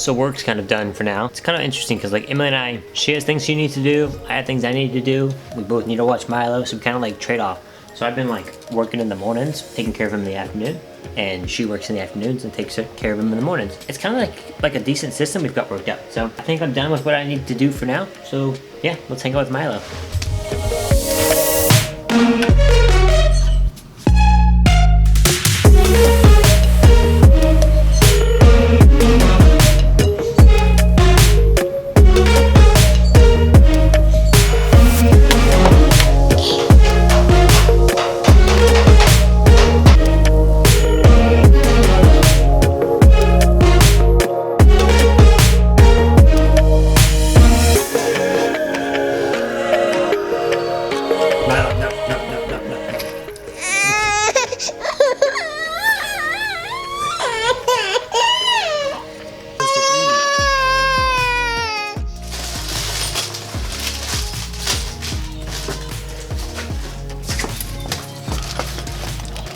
So work's kind of done for now. It's kind of interesting because like Emily and I, she has things she needs to do. I have things I need to do. We both need to watch Milo, so we kind of like trade off. So I've been like working in the mornings, taking care of him in the afternoon, and she works in the afternoons and takes care of him in the mornings. It's kind of like a decent system we've got worked out. So I think I'm done with what I need to do for now. So yeah, let's hang out with Milo.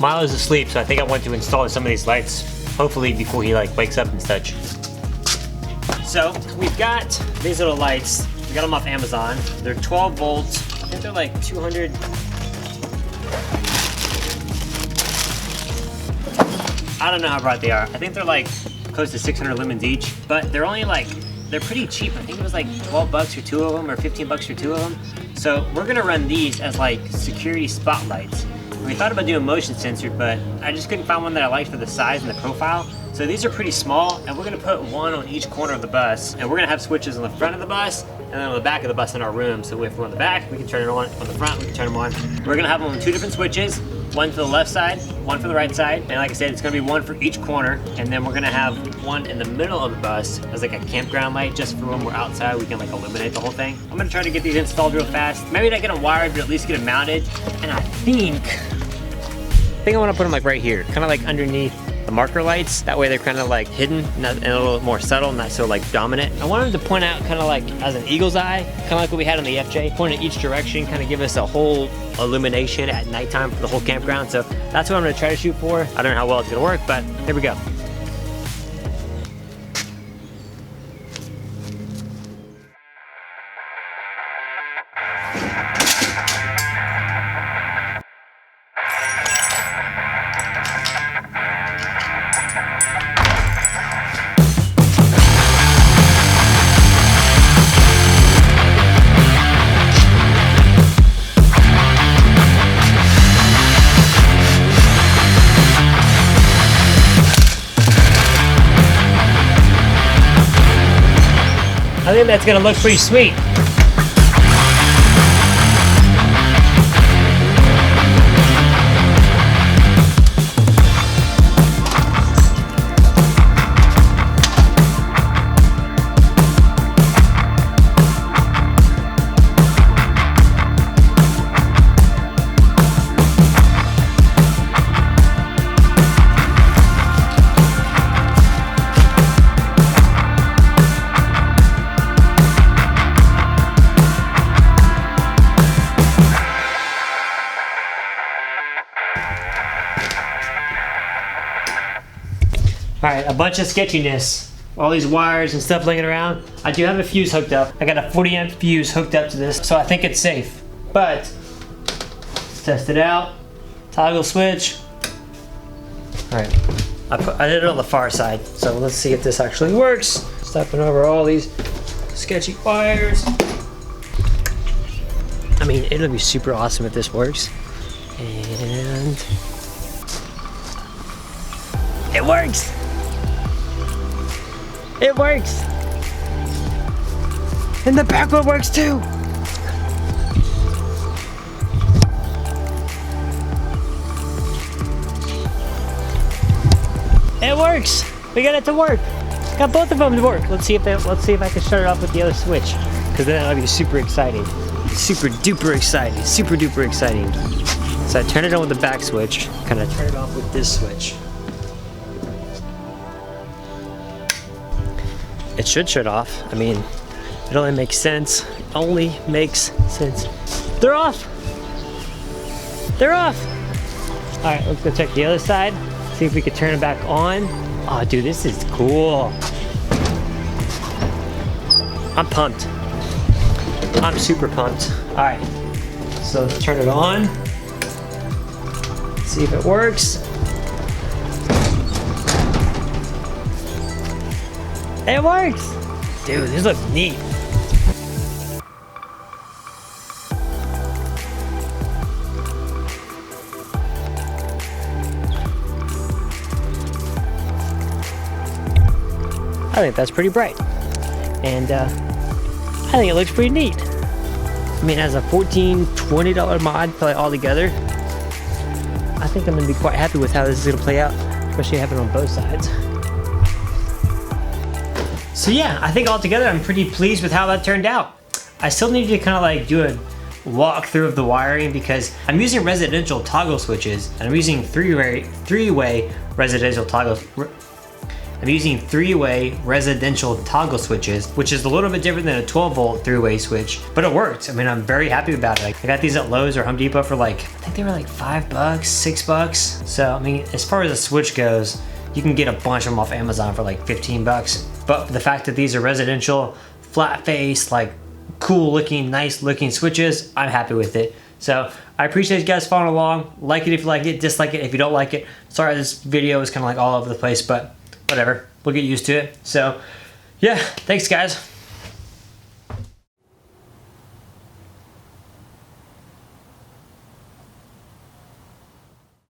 Milo's asleep, so I think I want to install some of these lights, hopefully before he like wakes up and such. So we've got these little lights. We got them off Amazon. They're 12 volts. I think they're like 200. I don't know how bright they are. I think they're like close to 600 lumens each, but they're only like, they're pretty cheap. I think it was like 12 bucks for 2 of them or 15 bucks for 2 of them. So we're gonna run these as like security spotlights. We thought about doing motion sensor, but I just couldn't find one that I liked for the size and the profile. So these are pretty small, and we're gonna put one on each corner of the bus, and we're gonna have switches on the front of the bus and then on the back of the bus in our room. So if we're on the back, we can turn it on the front, we can turn them on. We're gonna have them on 2 different switches, one for the left side, one for the right side. And like I said, it's gonna be one for each corner, and then we're gonna have one in the middle of the bus as like a campground light, just for when we're outside, we can like illuminate the whole thing. I'm gonna try to get these installed real fast. Maybe not get them wired, but at least get them mounted. And I think I want to put them like right here, kind of like underneath the marker lights. That way they're kind of like hidden and a little more subtle, not so like dominant. I wanted to point out kind of like as an eagle's eye, kind of like what we had on the FJ, point in each direction, kind of give us a whole illumination at nighttime for the whole campground. So that's what I'm going to try to shoot for. I don't know how well it's going to work, but here we go. I think that's gonna look pretty sweet. All right, a bunch of sketchiness. All these wires and stuff laying around. I do have a fuse hooked up. I got a 40 amp fuse hooked up to this, so I think it's safe. But, let's test it out. Toggle switch. All right, I did it on the far side, so let's see if this actually works. Stepping over all these sketchy wires. I mean, it'll be super awesome if this works. And it works! It works! And the back one works too! It works! We got it to work! Got both of them to work. Let's see if I can start it off with the other switch. Because then that'll be super exciting. Super duper exciting. Super duper exciting. So I turn it on with the back switch. Kind of turn it off with this switch. It should shut off. I mean, it only makes sense. Only makes sense. They're off! They're off! Alright, let's go check the other side. See if we can turn it back on. Oh, dude, this is cool. I'm pumped. I'm super pumped. All right, so let's turn it on. See if it works. It works! Dude, this looks neat. I think that's pretty bright. And I think it looks pretty neat. I mean, as a $14, $20 mod play all together, I think I'm gonna be quite happy with how this is gonna play out, especially having it on both sides. So yeah, I think altogether I'm pretty pleased with how that turned out. I still need to kind of like do a walkthrough of the wiring because I'm using residential toggle switches and I'm using three-way residential toggle. I'm using three-way residential toggle switches, which is a little bit different than a 12-volt three-way switch, but it worked. I mean, I'm very happy about it. Like, I got these at Lowe's or Home Depot for like, I think they were like $5, $6. So, I mean, as far as the switch goes, you can get a bunch of them off Amazon for like 15 bucks. But the fact that these are residential, flat face, like cool looking, nice looking switches, I'm happy with it. So I appreciate you guys following along. Like it if you like it, dislike it if you don't like it. Sorry this video is kind of like all over the place, but whatever, we'll get used to it. So yeah, thanks guys.